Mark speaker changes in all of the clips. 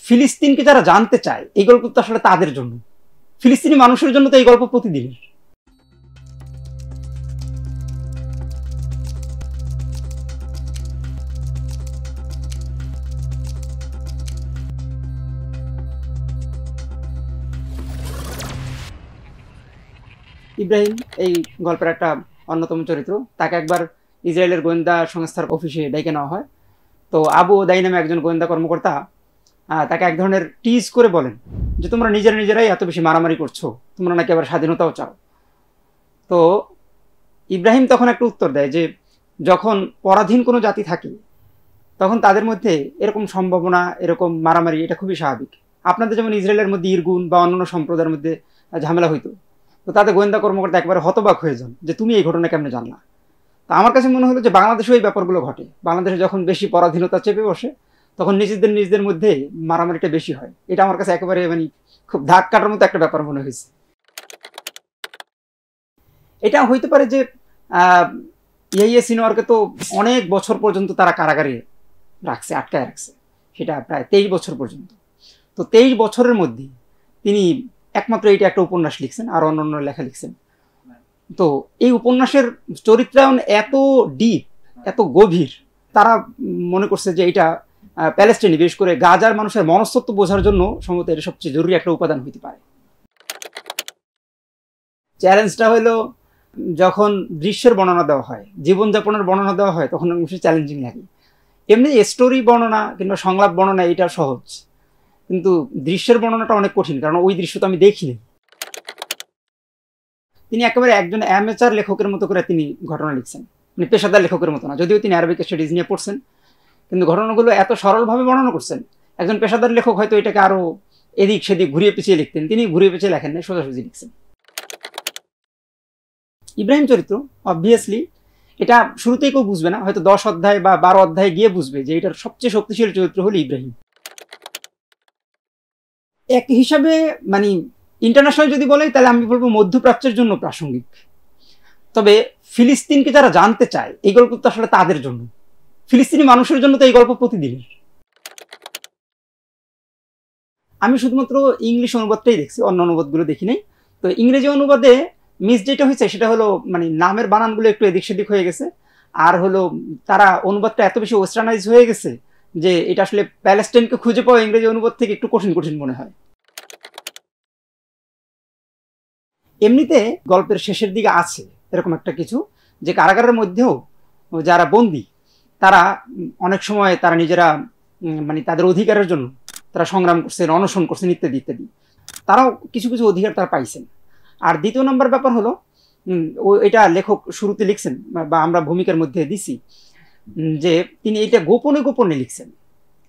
Speaker 1: ফিলিস্তিনকে যারা জানতে চায় এই গল্প তো আসলে তাদের জন্য, ফিলিস্তিনি মানুষের জন্য তো এই গল্প প্রতিদিনের। ইব্রাহিম এই গল্পের একটা অন্যতম চরিত্র। তাকে একবার ইসরায়েলের গোয়েন্দা সংস্থার অফিসে ডেকে নেওয়া হয়। তো আবু ওদাই নামে একজন গোয়েন্দা কর্মকর্তা তাকে এক ধরনের টিজ করে বলেন যে তোমরা নিজেরাই এত বেশি মারামারি করছো, তোমরা নাকি আবার স্বাধীনতাও চাও। তো ইব্রাহিম তখন একটা উত্তর দেয় যে যখন পরাধীন কোনো জাতি থাকে তখন তাদের মধ্যে এরকম সম্ভাবনা, এরকম মারামারি, এটা খুবই স্বাভাবিক। আপনাদের যেমন ইসরায়েলের মধ্যে ইরগুন বা অন্যান্য সম্প্রদায়ের মধ্যে ঝামেলা হইতো, তো তাদের গোয়েন্দা কর্মকর্তা একবারে হতবাক হয়ে যান যে তুমি এই ঘটনা কেমনে জানলা। তো আমার কাছে মনে হলো যে বাংলাদেশেও এই ব্যাপারগুলো ঘটে। বাংলাদেশে যখন বেশি পরাধীনতা চেপে বসে তখন নিজেদের মধ্যে মারামারিটা বেশি হয়। এটা আমার কাছে একেবারে খুব ধাক কাটার মতো একটা ব্যাপার মনে হয়েছে। এটা হইতে পারে যে ইয়াহিয়া সিনওয়ারকে তো অনেক বছর পর্যন্ত তারা কারাগারে রাখছে, আটকায় রাখছে, সেটা প্রায় 23 বছর পর্যন্ত। তো 23 বছরের মধ্যে তিনি একমাত্র এইটা একটা উপন্যাস লিখছেন, আর অন্য লেখা লিখছেন। তো এই উপন্যাসের চরিত্রায়ন এত ডিপ, এত গভীর, তারা মনে করছে যে এটা প্যালেস্টাইনে, বিশেষ করে গাজার মানুষের মনস্তত্ত্ব বোঝার জন্য সম্ভবত এটা সবচেয়ে জরুরি একটা উপাদান হইতে পারে। চ্যালেঞ্জটা হলো যখন দৃশ্যের বর্ণনা দেওয়া হয়, জীবনযাপনের বর্ণনা দেওয়া হয়, তখন অবশ্যই চ্যালেঞ্জিং লাগে। এমনি স্টোরি বর্ণনা কিংবা সংলাপ বর্ণনা এটা সহজ, কিন্তু দৃশ্যের বর্ণনাটা অনেক কঠিন, কারণ ওই দৃশ্য তো আমি দেখিনি। তিনি একেবারে একজন অ্যামেচার লেখকের মতো করে তিনি ঘটনা লিখছেন, মানে পেশাদার লেখকের মতো না। যদিও তিনি আরবিক স্টাডিজ নিয়ে পড়ছেন, কিন্তু ঘটনাগুলো এত সরলভাবে বর্ণনা করছেন। একজন পেশাদার লেখক হয়তো এটাকে আরো এদিক সেদিক ঘুরিয়ে পেঁচিয়ে লিখতেন, তিনি ঘুরিয়ে পেঁচিয়ে লেখেন না, সোজাসুজি লিখছেন। ইব্রাহিম চরিত্র অবভিয়াসলি এটা শুরুতেই কেউ বুঝবে না, হয়তো 10 অধ্যায় বা 12 অধ্যায় গিয়ে বুঝবে যে এটার সবচেয়ে শক্তিশালী চরিত্র হলো ইব্রাহিম। এক হিসাবে মানে ইন্টারন্যাশনাল যদি বলে তাহলে আমি বলবো মধ্যপ্রাচ্যের জন্য প্রাসঙ্গিক। তবে ফিলিস্তিনকে যারা জানতে চায় এই গল্প তো আসলে তাদের জন্য, ফিলিস্তিনি মানুষের জন্য তো এই গল্প প্রতিদিনের। আমি শুধুমাত্র ইংলিশ অনুবাদটাই দেখছি, অন্য অনুবাদগুলো দেখি নাই। তো ইংরেজি অনুবাদে মিস যেটা হয়েছে সেটা হলো মানে নামের বানানগুলো একটু এদিক সেদিক হয়ে গেছে, আর হলো তারা অনুবাদটা এত বেশি ওয়েস্টার্নাইজ হয়ে গেছে যে এটা আসলে প্যালেস্টাইনকে খুঁজে পাওয়া ইংরেজি অনুবাদ থেকে একটু কঠিন মনে হয়। এমনিতে গল্পের শেষের দিকে আছে এরকম একটা কিছু, যে কারাগারের মধ্যেও যারা বন্দী তারা অনেক সময় তারা নিজেরা মানে তাদের অধিকারের জন্য তারা সংগ্রাম করছেন, অনশন করছেন, ইত্যাদি ইত্যাদি। তারাও কিছু কিছু অধিকার তারা পাইছেন। আর দ্বিতীয় নম্বর ব্যাপার হলো এটা লেখক শুরুতে লিখছেন বা আমরা ভূমিকার মধ্যে দিছি যে তিনি এটা গোপনে গোপনে লিখছেন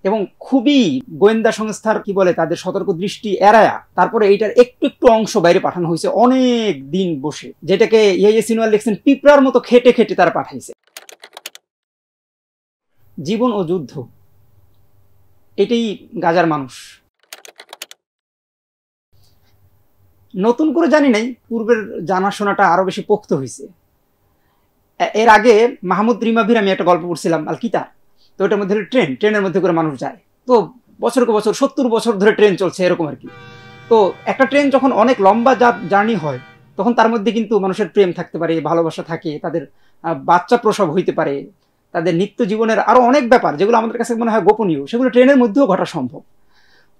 Speaker 1: এবং খুবই গোয়েন্দা সংস্থার কি বলে তাদের সতর্ক দৃষ্টি এড়ায়া তারপরে এইটার একটু একটু অংশ বাইরে পাঠানো হয়েছে অনেক দিন বসে, যেটাকে ইয়াহিয়া সিনওয়ার লিখছেন পিঁপড়ার মতো খেটে খেটে তারা পাঠাইছে। জীবন ও যুদ্ধ, এটাই গাজার মানুষ। নতুন করে জানি নাই, পূর্বের জানাশোনাটা আরো বেশি পোক্ত হয়েছে। এর আগে মাহমুদ রিমাভির আমি একটা গল্প পড়ছিলাম আল কিতার, তো ওটার মধ্যে ট্রেনের মধ্যে করে মানুষ যায়, তো বছরকে বছর 70 বছর ধরে ট্রেন চলছে এরকম আর কি। তো একটা ট্রেন যখন অনেক লম্বা জার্নি হয় তখন তার মধ্যে কিন্তু মানুষের প্রেম থাকতে পারে, ভালোবাসা থাকে, তাদের বাচ্চা প্রসব হইতে পারে, তাদের নিত্য জীবনের আরো অনেক ব্যাপার যেগুলো আমাদের কাছে মনে হয় গোপনীয়, সেগুলো ট্রেনের মধ্যেও ঘটা সম্ভব।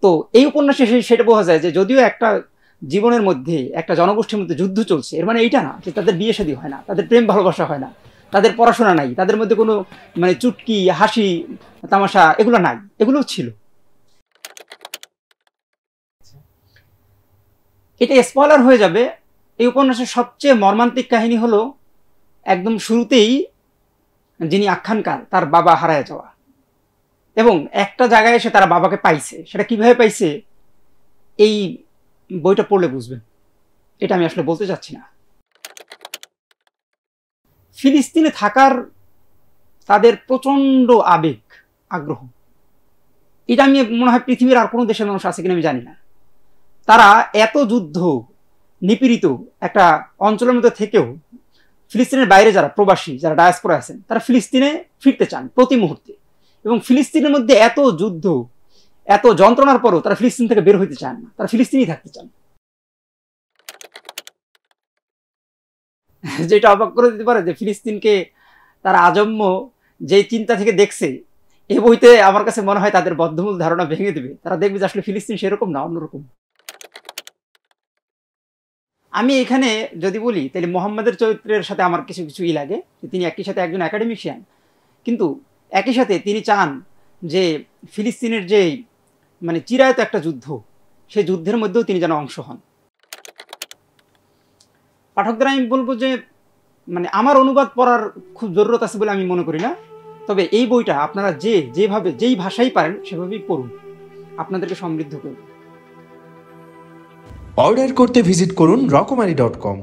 Speaker 1: তো এই উপন্যাসে সেটা বোঝা যায় যে যদিও একটা জীবনের মধ্যে একটা জনগোষ্ঠীর মধ্যে যুদ্ধ চলছে, এর মানে এইটা না যে তাদের বিয়ে শাদী হয় না, তাদের প্রেম ভালোবাসা হয় না, তাদের পড়াশোনা নাই, তাদের মধ্যে কোনো মানে চুটকি হাসি তামাশা এগুলো নাই, এগুলো ছিল। এটা স্পয়লার হয়ে যাবে। এই উপন্যাসের সবচেয়ে মর্মান্তিক কাহিনী হলো একদম শুরুতেই যিনি আখ্যানকার তার বাবা হারায় যাওয়া, এবং একটা জায়গায় এসে তারা বাবাকে পাইছে। সেটা কিভাবে পাইছে এই বইটা পড়লে বুঝবেন, এটা আমি আসলে বলতে চাচ্ছি না। ফিলিস্তিনে থাকার তাদের প্রচন্ড আবেগ, আগ্রহ, এটা আমি মনে হয় পৃথিবীর আর কোনো দেশের মানুষ আছে কিনা আমি জানি না। তারা এত যুদ্ধ নিপীড়িত একটা অঞ্চলের মধ্যে থেকেও ফিলিস্তিনের বাইরে যারা প্রবাসী, যারা ডায়াসপোরা আছেন, তারা ফিলিস্তিনে ফিরতে চান প্রতি মুহূর্তে। এবং ফিলিস্তিনের মধ্যে এত যুদ্ধ, এত যন্ত্রণার পরও তারা ফিলিস্তিন থেকে বের হইতে চান না, তারা ফিলিস্তিনই থাকতে চান। যেটা অবাক করে দিতে পারে যে ফিলিস্তিনকে তারা আজন্ম যে চিন্তা থেকে দেখছে, এই বইতে আমার কাছে মনে হয় তাদের বদ্ধমূল ধারণা ভেঙে দেবে। তারা দেখবে যে আসলে ফিলিস্তিন সেরকম না, অন্যরকম। আমি এখানে যদি বলি তাহলে মোহাম্মদের চরিত্রের সাথে আমার কিছু কিছু লাগে, তিনি একই সাথে একজন একাডেমিশিয়ান, কিন্তু একই সাথে তিনি চান যে ফিলিস্তিনের যে মানে চিরায়ত একটা যুদ্ধ, সেই যুদ্ধের মধ্যেও তিনি যেন অংশ হন। পাঠকদের আমি বলবো যে মানে আমার অনুবাদ পড়ার খুব জরুরত আছে বলে আমি মনে করি না, তবে এই বইটা আপনারা যেভাবে যেই ভাষাই পারেন সেভাবেই পড়ুন, আপনাদেরকে সমৃদ্ধ করবে।
Speaker 2: অর্ডার করতে ভিজিট করুন রকমারি.com।